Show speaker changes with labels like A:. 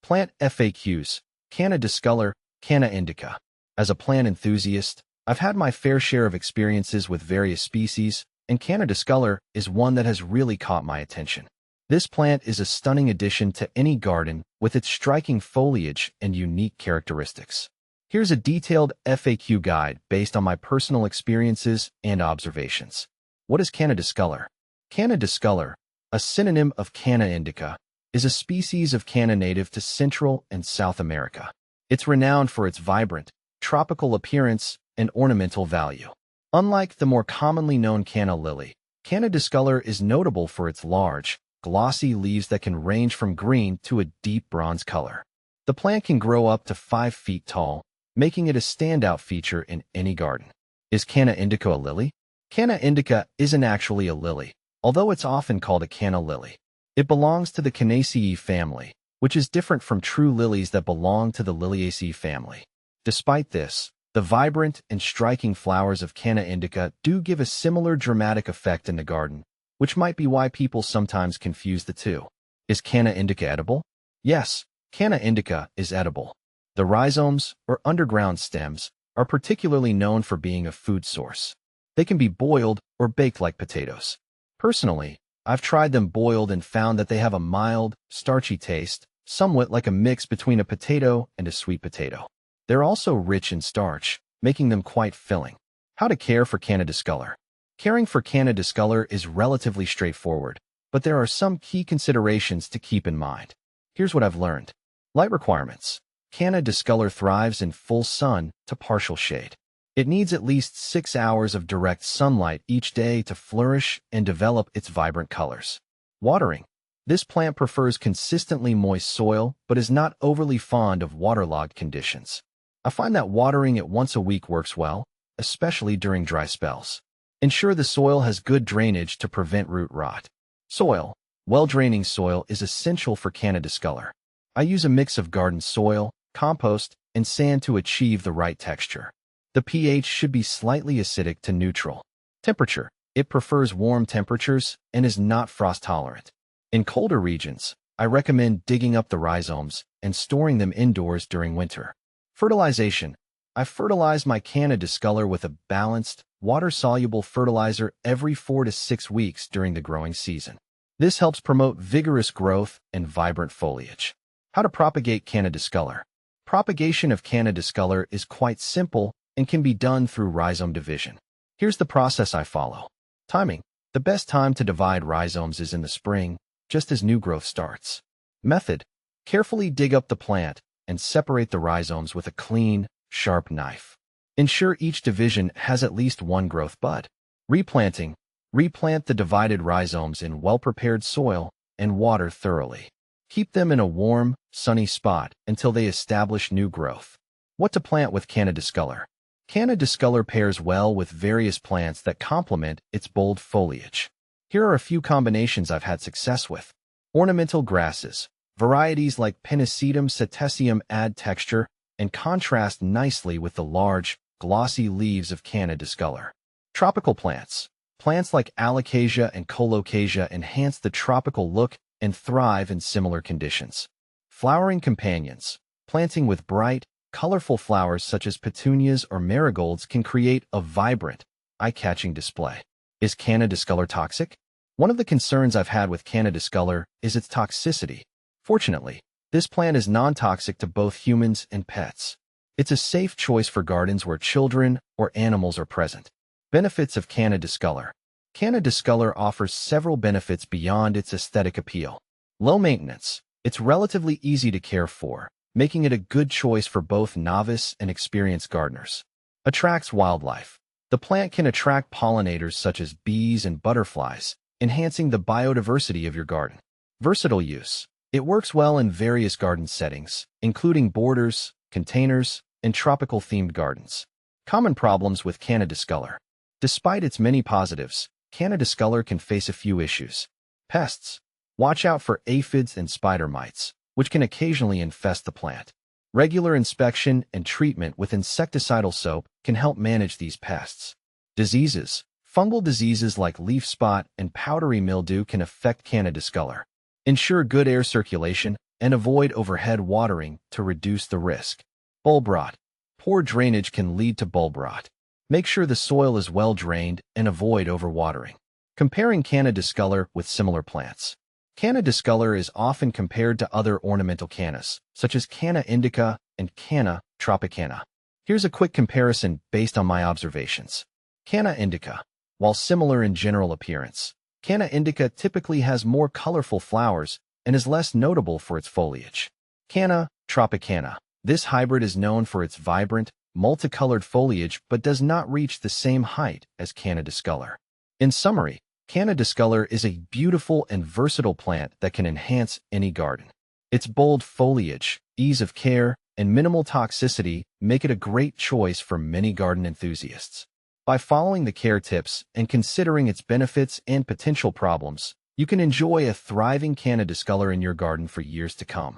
A: Plant FAQs. Canna discolor, Canna indica. As a plant enthusiast, I've had my fair share of experiences with various species, and Canna discolor is one that has really caught my attention. This plant is a stunning addition to any garden with its striking foliage and unique characteristics. Here's a detailed FAQ guide based on my personal experiences and observations. What is Canna discolor? Canna discolor, a synonym of Canna indica, is a species of canna native to Central and South America. It's renowned for its vibrant, tropical appearance and ornamental value. Unlike the more commonly known canna lily, Canna discolor is notable for its large, glossy leaves that can range from green to a deep bronze color. The plant can grow up to 5 feet tall, making it a standout feature in any garden. Is Canna indica a lily? Canna indica isn't actually a lily, although it's often called a canna lily. It belongs to the Cannaceae family, which is different from true lilies that belong to the Liliaceae family. Despite this, the vibrant and striking flowers of Canna indica do give a similar dramatic effect in the garden, which might be why people sometimes confuse the two. Is Canna indica edible? Yes, Canna indica is edible. The rhizomes, or underground stems, are particularly known for being a food source. They can be boiled or baked like potatoes. Personally, I've tried them boiled and found that they have a mild, starchy taste, somewhat like a mix between a potato and a sweet potato. They're also rich in starch, making them quite filling. How to care for Canna discolor? Caring for Canna discolor is relatively straightforward, but there are some key considerations to keep in mind. Here's what I've learned. Light requirements. Canna discolor thrives in full sun to partial shade. It needs at least 6 hours of direct sunlight each day to flourish and develop its vibrant colors. Watering. This plant prefers consistently moist soil, but is not overly fond of waterlogged conditions. I find that watering it once a week works well, especially during dry spells. Ensure the soil has good drainage to prevent root rot. Soil. Well-draining soil is essential for Canna discolor. I use a mix of garden soil, compost, and sand to achieve the right texture. The pH should be slightly acidic to neutral. Temperature. It prefers warm temperatures and is not frost-tolerant. In colder regions, I recommend digging up the rhizomes and storing them indoors during winter. Fertilization. I fertilize my Canna discolor with a balanced, water-soluble fertilizer every 4 to 6 weeks during the growing season. This helps promote vigorous growth and vibrant foliage. How to propagate Canna discolor? Propagation of Canna discolor is quite simple and can be done through rhizome division. Here's the process I follow. Timing. The best time to divide rhizomes is in the spring, just as new growth starts. Method. Carefully dig up the plant and separate the rhizomes with a clean, sharp knife. Ensure each division has at least one growth bud. Replanting. Replant the divided rhizomes in well-prepared soil and water thoroughly. Keep them in a warm, sunny spot until they establish new growth. What to plant with Canna discolor? Canna discolor pairs well with various plants that complement its bold foliage. Here are a few combinations I've had success with. Ornamental grasses. Varieties like Pennisetum setesium add texture and contrast nicely with the large, glossy leaves of Canna discolor. Tropical plants. Plants like Alocasia and Colocasia enhance the tropical look and thrive in similar conditions. Flowering companions. Planting with bright, colorful flowers such as petunias or marigolds can create a vibrant, eye-catching display. Is Canna discolor toxic? One of the concerns I've had with Canna discolor is its toxicity. Fortunately, this plant is non-toxic to both humans and pets. It's a safe choice for gardens where children or animals are present. Benefits of Canna discolor. Canna discolor offers several benefits beyond its aesthetic appeal. Low maintenance. It's relatively easy to care for, making it a good choice for both novice and experienced gardeners. Attracts wildlife. The plant can attract pollinators such as bees and butterflies, enhancing the biodiversity of your garden. Versatile use. It works well in various garden settings, including borders, containers, and tropical-themed gardens. Common problems with Canna discolor. Despite its many positives, Canna discolor can face a few issues. Pests. Watch out for aphids and spider mites, which can occasionally infest the plant. Regular inspection and treatment with insecticidal soap can help manage these pests. Diseases. Fungal diseases like leaf spot and powdery mildew can affect Canna discolor. Ensure good air circulation, and avoid overhead watering to reduce the risk. Bulb rot. Poor drainage can lead to bulb rot. Make sure the soil is well drained and avoid overwatering. Comparing Canna discolor with similar plants. Canna discolor is often compared to other ornamental cannas, such as Canna indica and Canna tropicana. Here's a quick comparison based on my observations. Canna indica. While similar in general appearance, Canna indica typically has more colorful flowers and is less notable for its foliage. Canna tropicana. This hybrid is known for its vibrant, multicolored foliage but does not reach the same height as Canna discolor. In summary, Canna discolor is a beautiful and versatile plant that can enhance any garden. Its bold foliage, ease of care, and minimal toxicity make it a great choice for many garden enthusiasts. By following the care tips and considering its benefits and potential problems, you can enjoy a thriving Canna discolor in your garden for years to come.